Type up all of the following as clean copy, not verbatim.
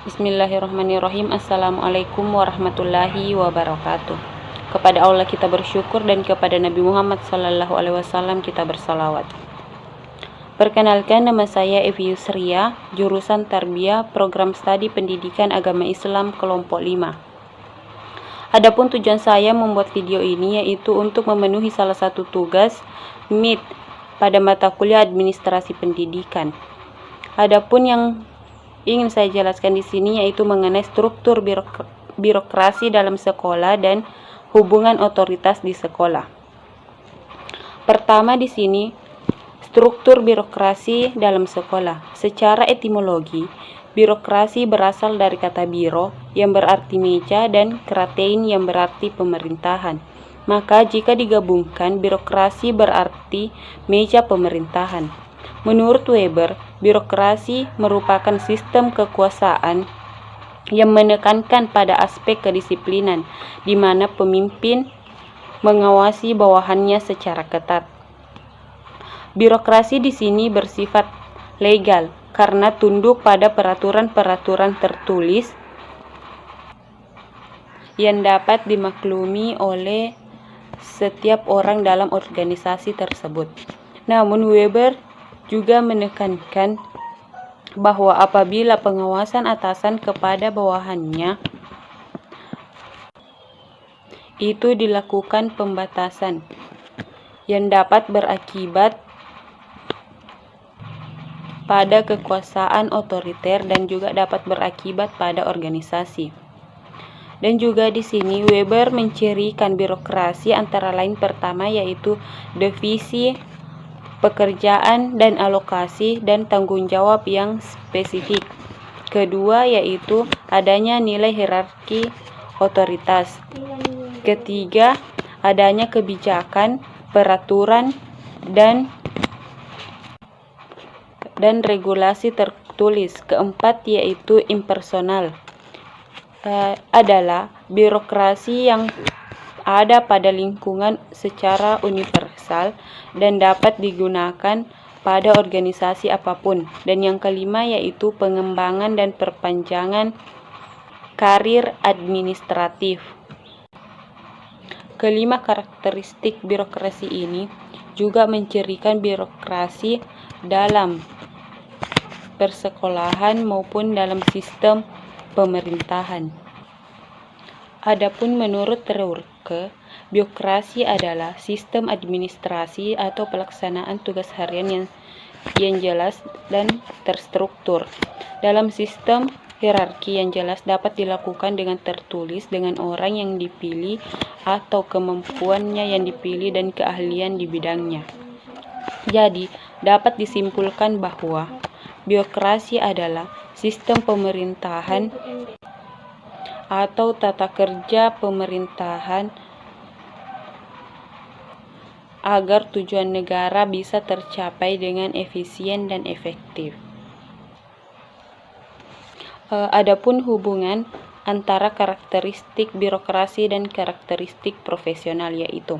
Bismillahirrahmanirrahim. Assalamualaikum warahmatullahi wabarakatuh. Kepada Allah kita bersyukur dan kepada Nabi Muhammad SAW kita bersalawat. Perkenalkan, nama saya Evi Yusria, jurusan Tarbiyah, program studi pendidikan agama Islam kelompok 5. Adapun tujuan saya membuat video ini yaitu untuk memenuhi salah satu tugas MIT pada mata kuliah administrasi pendidikan. Adapun yang ingin saya jelaskan di sini yaitu mengenai struktur birokrasi dalam sekolah dan hubungan otoritas di sekolah. Pertama di sini, struktur birokrasi dalam sekolah. Secara etimologi, birokrasi berasal dari kata biro yang berarti meja dan kratein yang berarti pemerintahan. Maka jika digabungkan, birokrasi berarti meja pemerintahan. Menurut Weber, birokrasi merupakan sistem kekuasaan yang menekankan pada aspek kedisiplinan, di mana pemimpin mengawasi bawahannya secara ketat. Birokrasi di sini bersifat legal karena tunduk pada peraturan-peraturan tertulis yang dapat dimaklumi oleh setiap orang dalam organisasi tersebut. Namun Weber juga menekankan bahwa apabila pengawasan atasan kepada bawahannya itu dilakukan pembatasan yang dapat berakibat pada kekuasaan otoriter dan juga dapat berakibat pada organisasi. Dan juga di sini Weber mencirikan birokrasi antara lain pertama yaitu divisi pekerjaan dan alokasi dan tanggung jawab yang spesifik. Kedua yaitu adanya nilai hierarki otoritas. Ketiga, adanya kebijakan, peraturan dan regulasi tertulis. Keempat yaitu impersonal. Adalah birokrasi yang ada pada lingkungan secara universal dan dapat digunakan pada organisasi apapun. Dan yang kelima yaitu pengembangan dan perpanjangan karir administratif. Kelima karakteristik birokrasi ini juga mencirikan birokrasi dalam persekolahan maupun dalam sistem pemerintahan. Adapun menurut Rilke, birokrasi adalah sistem administrasi atau pelaksanaan tugas harian yang jelas dan terstruktur. Dalam sistem hierarki yang jelas dapat dilakukan dengan tertulis dengan orang yang dipilih atau kemampuannya yang dipilih dan keahlian di bidangnya. Jadi, dapat disimpulkan bahwa birokrasi adalah sistem pemerintahan atau tata kerja pemerintahan agar tujuan negara bisa tercapai dengan efisien dan efektif. Adapun hubungan antara karakteristik birokrasi dan karakteristik profesional yaitu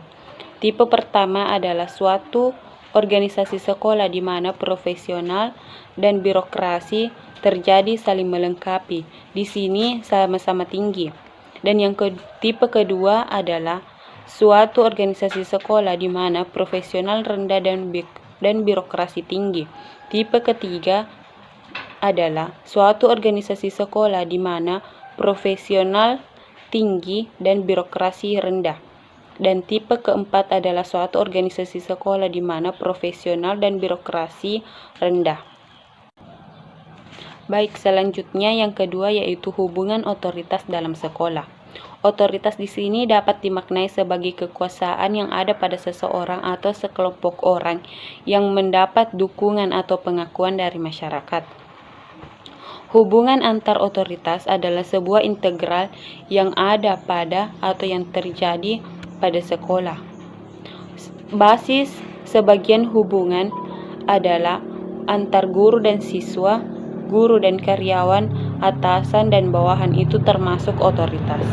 tipe pertama adalah suatu organisasi sekolah di mana profesional dan birokrasi terjadi saling melengkapi. Di sini sama-sama tinggi. Dan yang tipe kedua adalah suatu organisasi sekolah di mana profesional rendah dan birokrasi tinggi. Tipe ketiga adalah suatu organisasi sekolah di mana profesional tinggi dan birokrasi rendah. Dan tipe keempat adalah suatu organisasi sekolah di mana profesional dan birokrasi rendah. Baik, selanjutnya yang kedua yaitu hubungan otoritas dalam sekolah. Otoritas di sini dapat dimaknai sebagai kekuasaan yang ada pada seseorang atau sekelompok orang yang mendapat dukungan atau pengakuan dari masyarakat. Hubungan antar otoritas adalah sebuah integral yang ada pada atau yang terjadi pada sekolah. Basis sebagian hubungan adalah antar guru dan siswa, guru dan karyawan, atasan dan bawahan itu termasuk otoritas.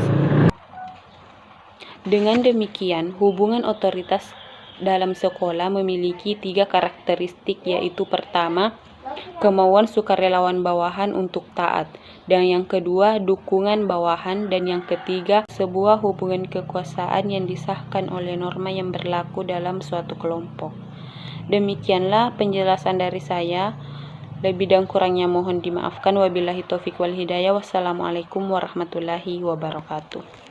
Dengan demikian, hubungan otoritas dalam sekolah memiliki 3 karakteristik yaitu pertama, kemauan sukarelawan bawahan untuk taat, dan yang kedua, dukungan bawahan, dan yang ketiga, sebuah hubungan kekuasaan yang disahkan oleh norma yang berlaku dalam suatu kelompok. Demikianlah penjelasan dari saya. Lebih dan kurangnya mohon dimaafkan. Wabillahi taufiq wal hidayah. Wassalamualaikum warahmatullahi wabarakatuh.